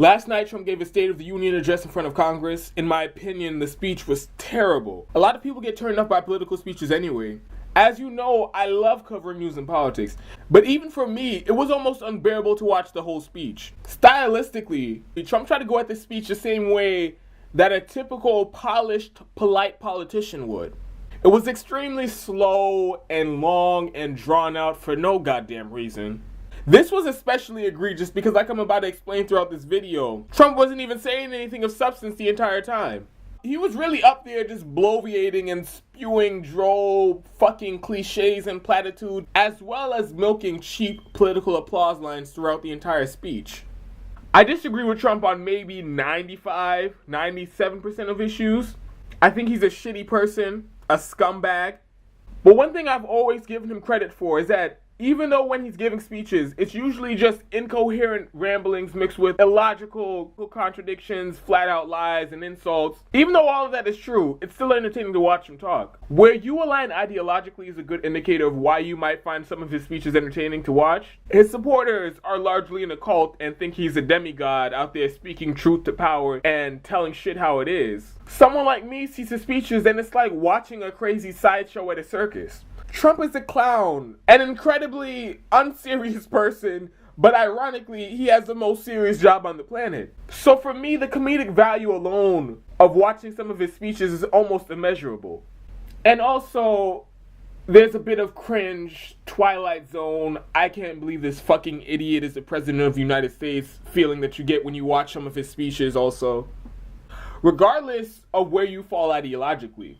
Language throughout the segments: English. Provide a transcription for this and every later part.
Last night, Trump gave a State of the Union address in front of Congress. In my opinion, the speech was terrible. A lot of people get turned off by political speeches anyway. As you know, I love covering news and politics, but even for me, it was almost unbearable to watch the whole speech. Stylistically, Trump tried to go at this speech the same way that a typical polished, polite politician would. It was extremely slow and long and drawn out for no goddamn reason. This was especially egregious because, like I'm about to explain throughout this video, Trump wasn't even saying anything of substance the entire time. He was really up there just bloviating and spewing droll fucking cliches and platitudes, as well as milking cheap political applause lines throughout the entire speech. I disagree with Trump on maybe 95, 97% of issues. I think he's a shitty person, a scumbag. But one thing I've always given him credit for is that even though when he's giving speeches, it's usually just incoherent ramblings mixed with illogical contradictions, flat-out lies, and insults. Even though all of that is true, it's still entertaining to watch him talk. Where you align ideologically is a good indicator of why you might find some of his speeches entertaining to watch. His supporters are largely in a cult and think he's a demigod out there speaking truth to power and telling shit how it is. Someone like me sees his speeches and it's like watching a crazy sideshow at a circus. Trump is a clown, an incredibly unserious person, but ironically, he has the most serious job on the planet. So for me, the comedic value alone of watching some of his speeches is almost immeasurable. And also, there's a bit of cringe, Twilight Zone, I can't believe this fucking idiot is the president of the United States feeling that you get when you watch some of his speeches also. Regardless of where you fall ideologically,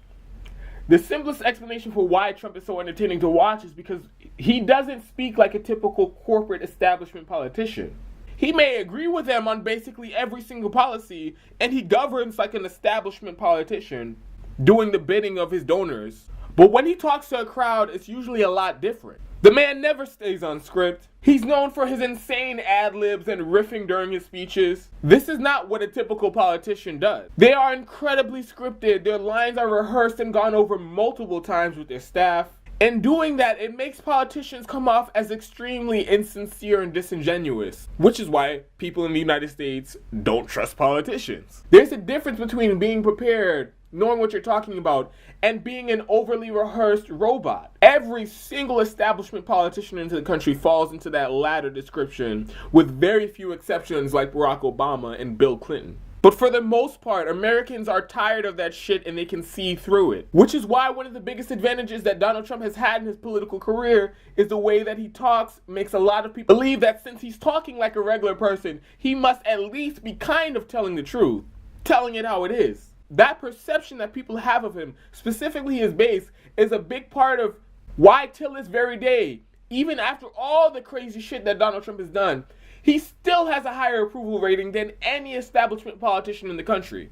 the simplest explanation for why Trump is so entertaining to watch is because he doesn't speak like a typical corporate establishment politician. He may agree with them on basically every single policy, and he governs like an establishment politician, doing the bidding of his donors. But when he talks to a crowd, it's usually a lot different. The man never stays on script. He's known for his insane ad-libs and riffing during his speeches. This is not what a typical politician does. They are incredibly scripted. Their lines are rehearsed and gone over multiple times with their staff. In doing that, it makes politicians come off as extremely insincere and disingenuous, which is why people in the United States don't trust politicians. There's a difference between being prepared, knowing what you're talking about, and being an overly rehearsed robot. Every single establishment politician in the country falls into that latter description, with very few exceptions like Barack Obama and Bill Clinton. But for the most part, Americans are tired of that shit and they can see through it. Which is why one of the biggest advantages that Donald Trump has had in his political career is the way that he talks makes a lot of people believe that since he's talking like a regular person, he must at least be kind of telling the truth, telling it how it is. That perception that people have of him, specifically his base, is a big part of why till this very day, even after all the crazy shit that Donald Trump has done, he still has a higher approval rating than any establishment politician in the country.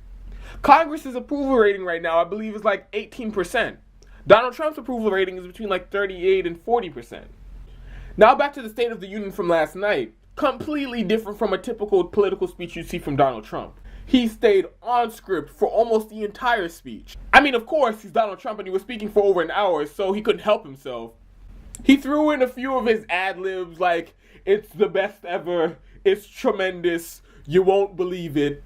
Congress's approval rating right now, I believe, is like 18%. Donald Trump's approval rating is between like 38 and 40%. Now back to the State of the Union from last night. Completely different from a typical political speech you see from Donald Trump. He stayed on script for almost the entire speech. I mean, of course, he's Donald Trump and he was speaking for over an hour, so he couldn't help himself. He threw in a few of his ad-libs like, it's the best ever, it's tremendous, you won't believe it.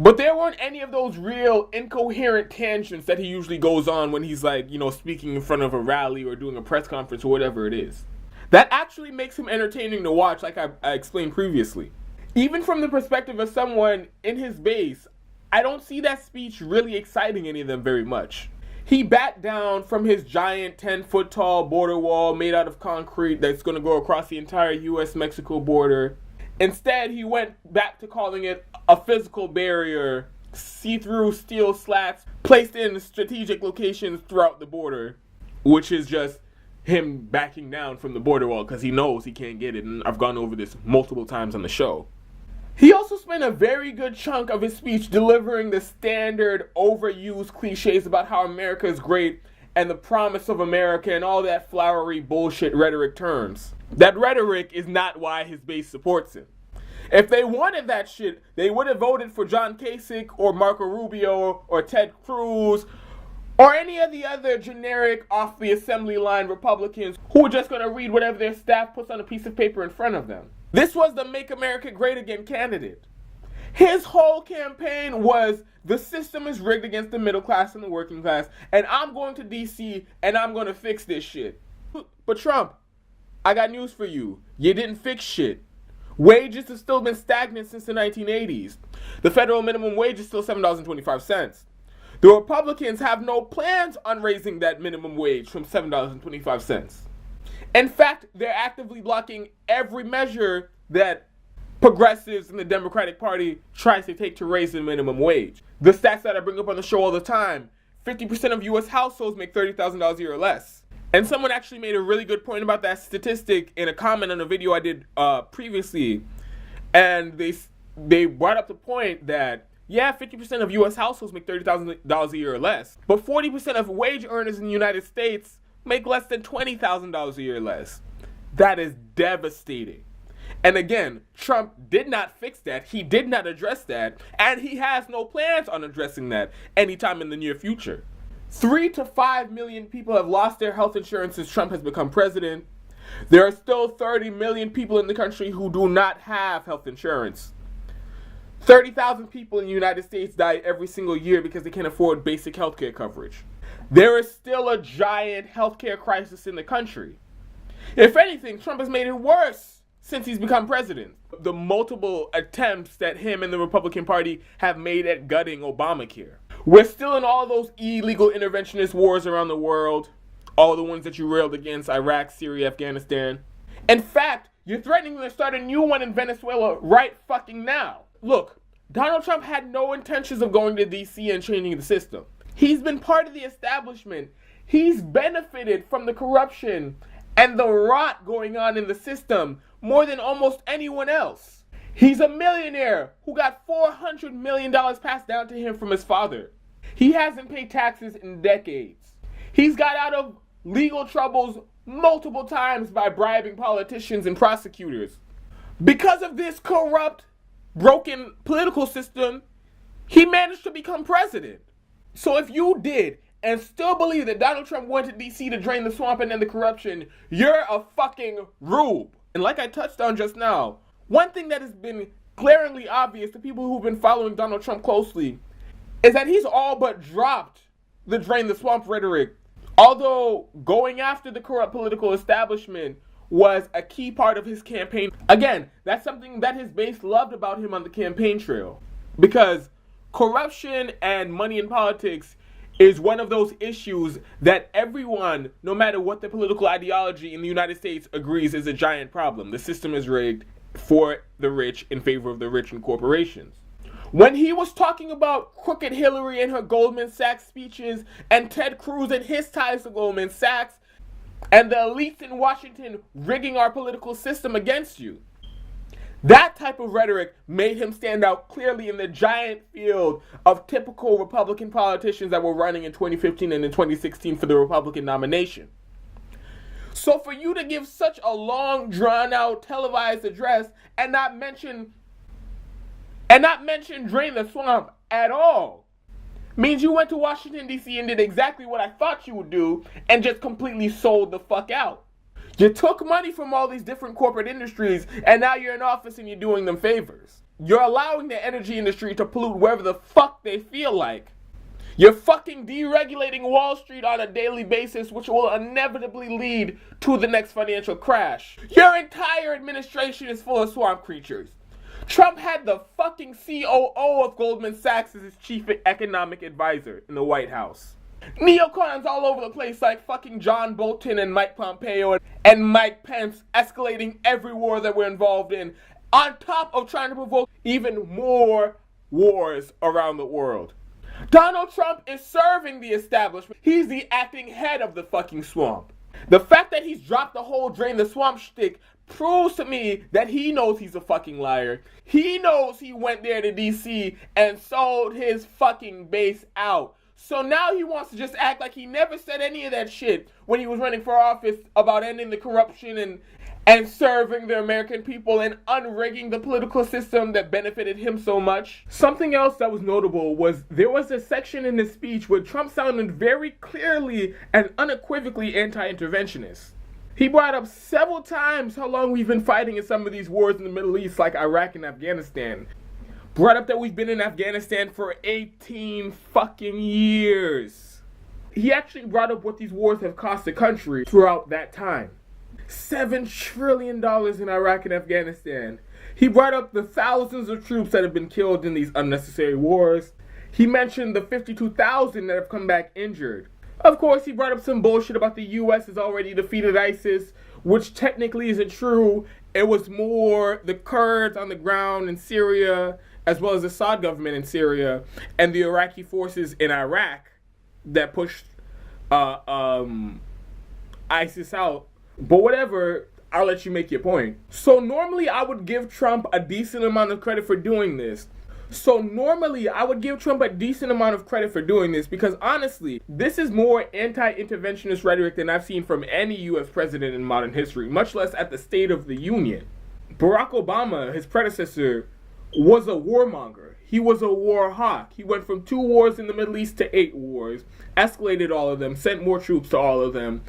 But there weren't any of those real incoherent tangents that he usually goes on when he's like, speaking in front of a rally or doing a press conference or whatever it is. That actually makes him entertaining to watch, like I explained previously. Even from the perspective of someone in his base, I don't see that speech really exciting any of them very much. He backed down from his giant 10-foot tall border wall made out of concrete that's going to go across the entire US-Mexico border. Instead, he went back to calling it a physical barrier, see-through steel slats placed in strategic locations throughout the border, which is just him backing down from the border wall because he knows he can't get it, and I've gone over this multiple times on the show. He also spent a very good chunk of his speech delivering the standard overused cliches about how America is great and the promise of America and all that flowery bullshit rhetoric terms. That rhetoric is not why his base supports him. If they wanted that shit, they would have voted for John Kasich or Marco Rubio or Ted Cruz or any of the other generic off the assembly line Republicans who are just going to read whatever their staff puts on a piece of paper in front of them. This was the Make America Great Again candidate. His whole campaign was the system is rigged against the middle class and the working class, and I'm going to DC and I'm going to fix this shit. But Trump, I got news for you. You didn't fix shit. Wages have still been stagnant since the 1980s. The federal minimum wage is still $7.25. The Republicans have no plans on raising that minimum wage from $7.25. In fact, they're actively blocking every measure that progressives in the Democratic Party tries to take to raise the minimum wage. The stats that I bring up on the show all the time, 50% of U.S. households make $30,000 a year or less. And someone actually made a really good point about that statistic in a comment on a video I did previously. And they brought up the point that, yeah, 50% of U.S. households make $30,000 a year or less. But 40% of wage earners in the United States make less than $20,000 a year or less. That is devastating. And again, Trump did not fix that. He did not address that. And he has no plans on addressing that anytime in the near future. 3 to 5 million people have lost their health insurance since Trump has become president. There are still 30 million people in the country who do not have health insurance. 30,000 people in the United States die every single year because they can't afford basic healthcare coverage. There is still a giant healthcare crisis in the country. If anything, Trump has made it worse since he's become president. The multiple attempts that him and the Republican Party have made at gutting Obamacare. We're still in all those illegal interventionist wars around the world. All the ones that you railed against, Iraq, Syria, Afghanistan. In fact, you're threatening to start a new one in Venezuela right fucking now. Look, Donald Trump had no intentions of going to DC and changing the system. He's been part of the establishment. He's benefited from the corruption and the rot going on in the system more than almost anyone else. He's a millionaire who got $400 million passed down to him from his father. He hasn't paid taxes in decades. He's got out of legal troubles multiple times by bribing politicians and prosecutors. Because of this corrupt, broken political system, he managed to become president. So if you did and still believe that Donald Trump went to DC to drain the swamp and end the corruption, you're a fucking rube. And like I touched on just now, one thing that has been glaringly obvious to people who've been following Donald Trump closely is that he's all but dropped the drain the swamp rhetoric. Although going after the corrupt political establishment was a key part of his campaign. Again, that's something that his base loved about him on the campaign trail. Because corruption and money in politics is one of those issues that everyone, no matter what their political ideology in the United States, agrees is a giant problem. The system is rigged for the rich in favor of the rich and corporations. When he was talking about crooked Hillary and her Goldman Sachs speeches and Ted Cruz and his ties to Goldman Sachs and the elites in Washington rigging our political system against you, that type of rhetoric made him stand out clearly in the giant field of typical Republican politicians that were running in 2015 and in 2016 for the Republican nomination. So for you to give such a long, drawn-out, televised address and not mention drain the swamp at all means you went to Washington, D.C. and did exactly what I thought you would do and just completely sold the fuck out. You took money from all these different corporate industries and now you're in office and you're doing them favors. You're allowing the energy industry to pollute wherever the fuck they feel like. You're fucking deregulating Wall Street on a daily basis, which will inevitably lead to the next financial crash. Your entire administration is full of swamp creatures. Trump had the fucking COO of Goldman Sachs as his chief economic advisor in the White House. Neocons all over the place like fucking John Bolton and Mike Pompeo and Mike Pence escalating every war that we're involved in, on top of trying to provoke even more wars around the world. Donald Trump is serving the establishment. He's the acting head of the fucking swamp. The fact that he's dropped the whole drain the swamp shtick proves to me that he knows he's a fucking liar. He knows he went there to DC and sold his fucking base out. So now he wants to just act like he never said any of that shit when he was running for office about ending the corruption and serving the American people and unrigging the political system that benefited him so much. Something else that was notable was there was a section in his speech where Trump sounded very clearly and unequivocally anti-interventionist. He brought up several times how long we've been fighting in some of these wars in the Middle East like Iraq and Afghanistan. brought up that we've been in Afghanistan for 18 fucking years. He actually brought up what these wars have cost the country throughout that time. $7 trillion in Iraq and Afghanistan. He brought up the thousands of troops that have been killed in these unnecessary wars. He mentioned the 52,000 that have come back injured. Of course, he brought up some bullshit about the U.S. has already defeated ISIS, which technically isn't true. It was more the Kurds on the ground in Syria, as well as the Assad government in Syria, and the Iraqi forces in Iraq that pushed ISIS out. But whatever, I'll let you make your point. So normally I would give Trump a decent amount of credit for doing this. Because honestly, this is more anti-interventionist rhetoric than I've seen from any U.S. president in modern history, much less at the State of the Union. Barack Obama, his predecessor, was a warmonger. He was a war hawk. He went from 2 wars in the Middle East to 8 wars, escalated all of them, sent more troops to all of them.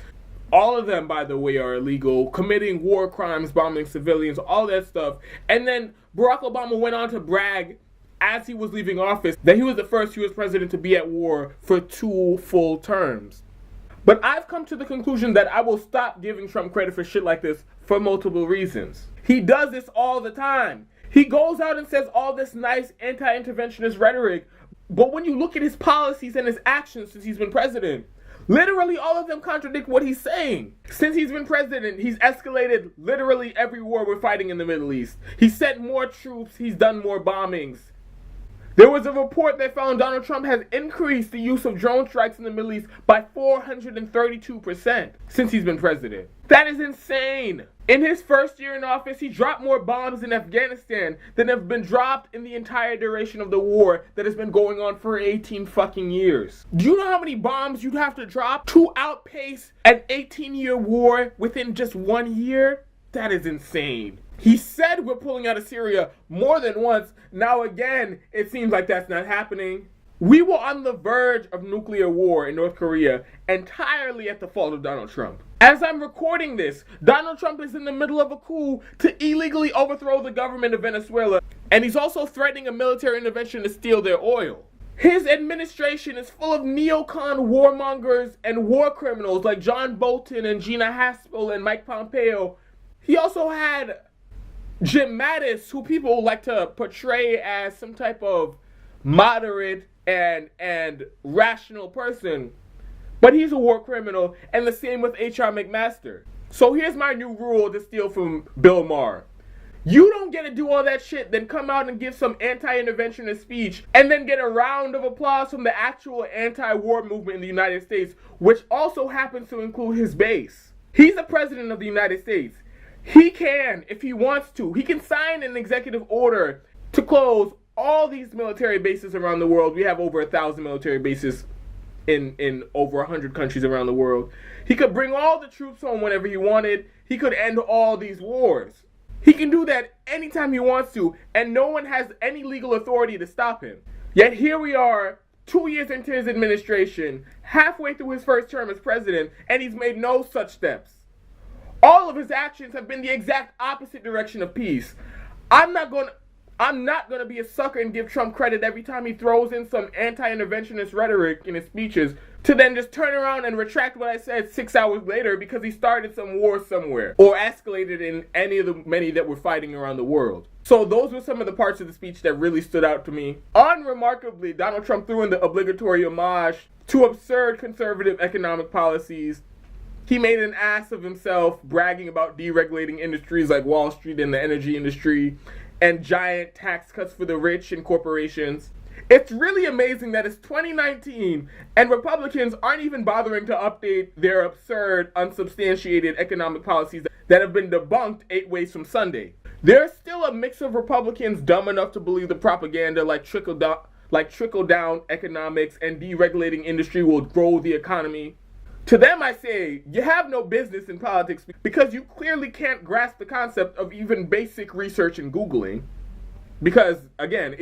All of them, by the way, are illegal, committing war crimes, bombing civilians, all that stuff. And then Barack Obama went on to brag, as he was leaving office, that he was the first U.S. president to be at war for 2 full terms. But I've come to the conclusion that I will stop giving Trump credit for shit like this for multiple reasons. He does this all the time. He goes out and says all this nice anti-interventionist rhetoric, but when you look at his policies and his actions since he's been president, literally all of them contradict what he's saying. Since he's been president, he's escalated literally every war we're fighting in the Middle East. He's sent more troops, he's done more bombings. There was a report that found Donald Trump has increased the use of drone strikes in the Middle East by 432% since he's been president. That is insane. In his first year in office, he dropped more bombs in Afghanistan than have been dropped in the entire duration of the war that has been going on for 18 fucking years. Do you know how many bombs you'd have to drop to outpace an 18-year war within just 1 year? That is insane. He said we're pulling out of Syria more than once. Now again, it seems like that's not happening. We were on the verge of nuclear war in North Korea entirely at the fault of Donald Trump. As I'm recording this, Donald Trump is in the middle of a coup to illegally overthrow the government of Venezuela, and he's also threatening a military intervention to steal their oil. His administration is full of neocon warmongers and war criminals like John Bolton and Gina Haspel and Mike Pompeo. He also had Jim Mattis, who people like to portray as some type of moderate and rational person. But he's a war criminal, and the same with H.R. McMaster. So here's my new rule to steal from Bill Maher. You don't get to do all that shit, then come out and give some anti-interventionist speech, and then get a round of applause from the actual anti-war movement in the United States, which also happens to include his base. He's the president of the United States. He can, if he wants to, he can sign an executive order to close all these military bases around the world. We have over 1,000 military bases in over 100 countries around the world. He could bring all the troops home whenever he wanted. He could end all these wars. He can do that anytime he wants to, and no one has any legal authority to stop him. Yet here we are, 2 years into his administration, halfway through his first term as president, and he's made no such steps. All of his actions have been the exact opposite direction of peace. I'm not going to be a sucker and give Trump credit every time he throws in some anti-interventionist rhetoric in his speeches to then just turn around and retract what I said 6 hours later because he started some war somewhere or escalated in any of the many that were fighting around the world. So those were some of the parts of the speech that really stood out to me. Unremarkably, Donald Trump threw in the obligatory homage to absurd conservative economic policies. He made an ass of himself, bragging about deregulating industries like Wall Street and the energy industry, and giant tax cuts for the rich and corporations. It's really amazing that it's 2019 and Republicans aren't even bothering to update their absurd, unsubstantiated economic policies that have been debunked 8 ways from Sunday. There's still a mix of Republicans dumb enough to believe the propaganda like trickle-down economics and deregulating industry will grow the economy. To them I say, you have no business in politics because you clearly can't grasp the concept of even basic research and Googling. Because, again,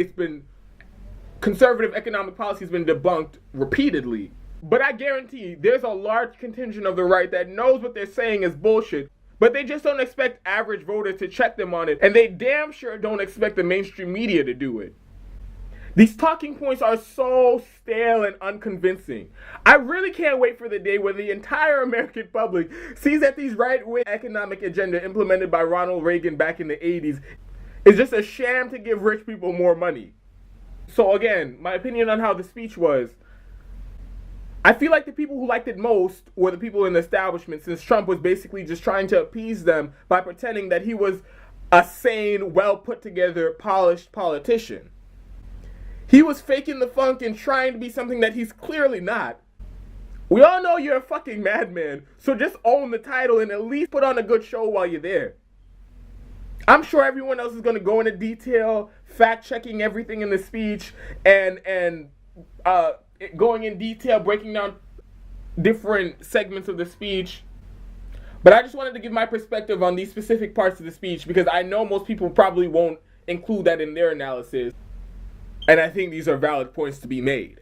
conservative economic policy has been debunked repeatedly. But I guarantee there's a large contingent of the right that knows what they're saying is bullshit, but they just don't expect average voters to check them on it, and they damn sure don't expect the mainstream media to do it. These talking points are so stale and unconvincing. I really can't wait for the day where the entire American public sees that these right-wing economic agenda implemented by Ronald Reagan back in the 80s is just a sham to give rich people more money. So again, my opinion on how the speech was, I feel like the people who liked it most were the people in the establishment, since Trump was basically just trying to appease them by pretending that he was a sane, well put together, polished politician. He was faking the funk and trying to be something that he's clearly not. We all know you're a fucking madman, so just own the title and at least put on a good show while you're there. I'm sure everyone else is going to go into detail, fact-checking everything in the speech, and going in detail, breaking down different segments of the speech. But I just wanted to give my perspective on these specific parts of the speech because I know most people probably won't include that in their analysis. And I think these are valid points to be made.